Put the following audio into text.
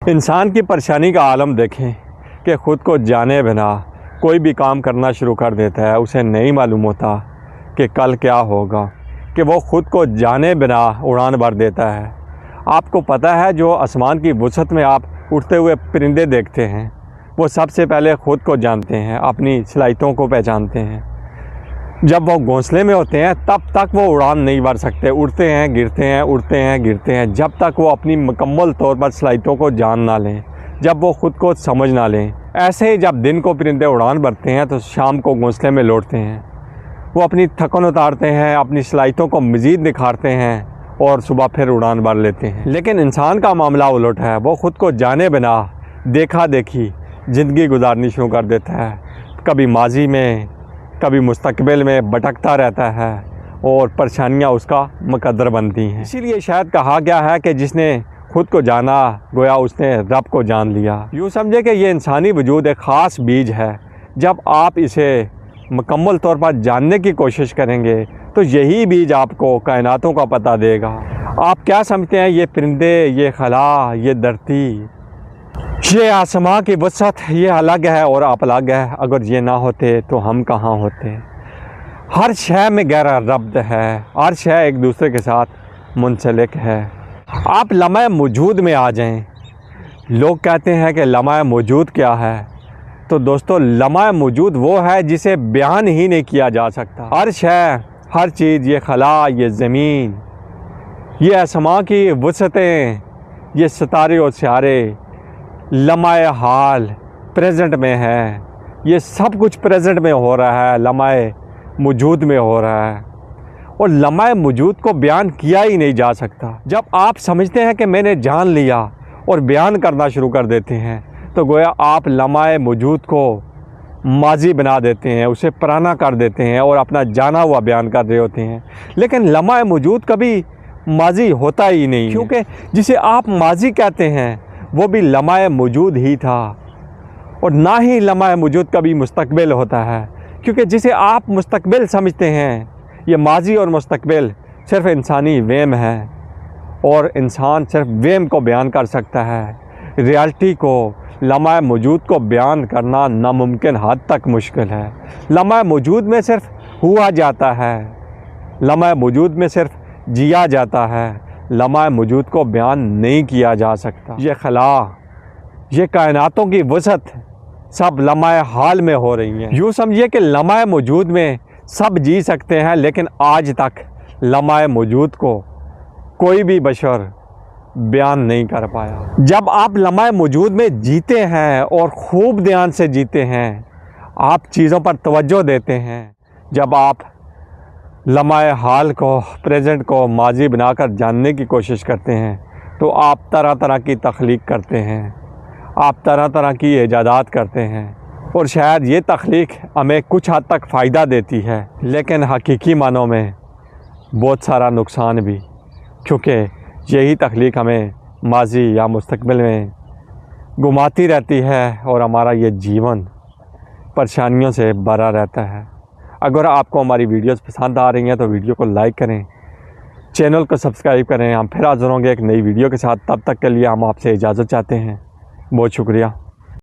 انسان کی پریشانی کا عالم دیکھیں کہ خود کو جانے بنا کوئی بھی کام کرنا شروع کر دیتا ہے، اسے نہیں معلوم ہوتا کہ کل کیا ہوگا، کہ وہ خود کو جانے بنا اڑان بھر دیتا ہے۔ آپ کو پتہ ہے جو آسمان کی وسعت میں آپ اڑتے ہوئے پرندے دیکھتے ہیں، وہ سب سے پہلے خود کو جانتے ہیں، اپنی صلاحیتوں کو پہچانتے ہیں۔ جب وہ گھونسلے میں ہوتے ہیں تب تک وہ اڑان نہیں بھر سکتے، اڑتے ہیں گرتے ہیں، اڑتے ہیں گرتے ہیں، جب تک وہ اپنی مکمل طور پر صلاحیتوں کو جان نہ لیں، جب وہ خود کو سمجھ نہ لیں۔ ایسے ہی جب دن کو پرندے اڑان بھرتے ہیں تو شام کو گھونسلے میں لوٹتے ہیں، وہ اپنی تھکن اتارتے ہیں، اپنی صلاحیتوں کو مزید نکھارتے ہیں اور صبح پھر اڑان بھر لیتے ہیں۔ لیکن انسان کا معاملہ الٹ ہے، وہ خود کو جانے بنا دیکھا دیکھی زندگی گزارنی شروع کر دیتا ہے، کبھی ماضی میں کبھی مستقبل میں بھٹکتا رہتا ہے اور پریشانیاں اس کا مقدر بنتی ہیں۔ اسی لیے شاید کہا گیا ہے کہ جس نے خود کو جانا گویا اس نے رب کو جان لیا۔ یوں سمجھے کہ یہ انسانی وجود ایک خاص بیج ہے، جب آپ اسے مکمل طور پر جاننے کی کوشش کریں گے تو یہی بیج آپ کو کائناتوں کا پتہ دے گا۔ آپ کیا سمجھتے ہیں یہ پرندے، یہ خلا، یہ دھرتی، یہ آسمان کی وسعت، یہ الگ ہے اور آپ الگ ہے؟ اگر یہ نہ ہوتے تو ہم کہاں ہوتے؟ ہر شے میں گہرا ربط ہے، ہر شے ایک دوسرے کے ساتھ منسلک ہے۔ آپ لمحہ موجود میں آ جائیں۔ لوگ کہتے ہیں کہ لمحہ موجود کیا ہے؟ تو دوستو لمحہ موجود وہ ہے جسے بیان ہی نہیں کیا جا سکتا۔ ہر شے، ہر چیز، یہ خلا، یہ زمین، یہ آسمان کی وسعتیں، یہ ستارے اور سیارے لمحہ حال پریزنٹ میں ہے، یہ سب کچھ پریزنٹ میں ہو رہا ہے، لمحہ موجود میں ہو رہا ہے، اور لمحہ موجود کو بیان کیا ہی نہیں جا سکتا۔ جب آپ سمجھتے ہیں کہ میں نے جان لیا اور بیان کرنا شروع کر دیتے ہیں تو گویا آپ لمحہ موجود کو ماضی بنا دیتے ہیں، اسے پرانا کر دیتے ہیں اور اپنا جانا ہوا بیان کر رہے ہوتے ہیں۔ لیکن لمحہ موجود کبھی ماضی ہوتا ہی نہیں، کیونکہ جسے آپ ماضی کہتے ہیں وہ بھی لمحہ موجود ہی تھا، اور نہ ہی لمحہ موجود کبھی مستقبل ہوتا ہے، کیونکہ جسے آپ مستقبل سمجھتے ہیں یہ ماضی اور مستقبل صرف انسانی وہم ہے، اور انسان صرف وہم کو بیان کر سکتا ہے۔ ریالٹی کو، لمحہ موجود کو بیان کرنا ناممکن حد تک مشکل ہے۔ لمحہ موجود میں صرف ہوا جاتا ہے، لمحہ موجود میں صرف جیا جاتا ہے، لمحہ موجود کو بیان نہیں کیا جا سکتا۔ یہ خلا، یہ کائناتوں کی وسعت سب لمحہ حال میں ہو رہی ہیں۔ یوں سمجھیے کہ لمحہ موجود میں سب جی سکتے ہیں، لیکن آج تک لمحہ موجود کو کوئی بھی بشر بیان نہیں کر پایا۔ جب آپ لمحہ موجود میں جیتے ہیں اور خوب دھیان سے جیتے ہیں، آپ چیزوں پر توجہ دیتے ہیں، جب آپ لمحہ حال کو، پریزنٹ کو ماضی بنا کر جاننے کی کوشش کرتے ہیں تو آپ طرح طرح کی تخلیق کرتے ہیں، آپ طرح طرح کی ایجادات کرتے ہیں، اور شاید یہ تخلیق ہمیں کچھ حد تک فائدہ دیتی ہے، لیکن حقیقی معنوں میں بہت سارا نقصان بھی، کیونکہ یہی تخلیق ہمیں ماضی یا مستقبل میں گھماتی رہتی ہے اور ہمارا یہ جیون پریشانیوں سے بھرا رہتا ہے۔ اگر آپ کو ہماری ویڈیوز پسند آ رہی ہیں تو ویڈیو کو لائک کریں، چینل کو سبسکرائب کریں۔ ہم پھر حاضر ہوں گے ایک نئی ویڈیو کے ساتھ، تب تک کے لیے ہم آپ سے اجازت چاہتے ہیں۔ بہت شکریہ۔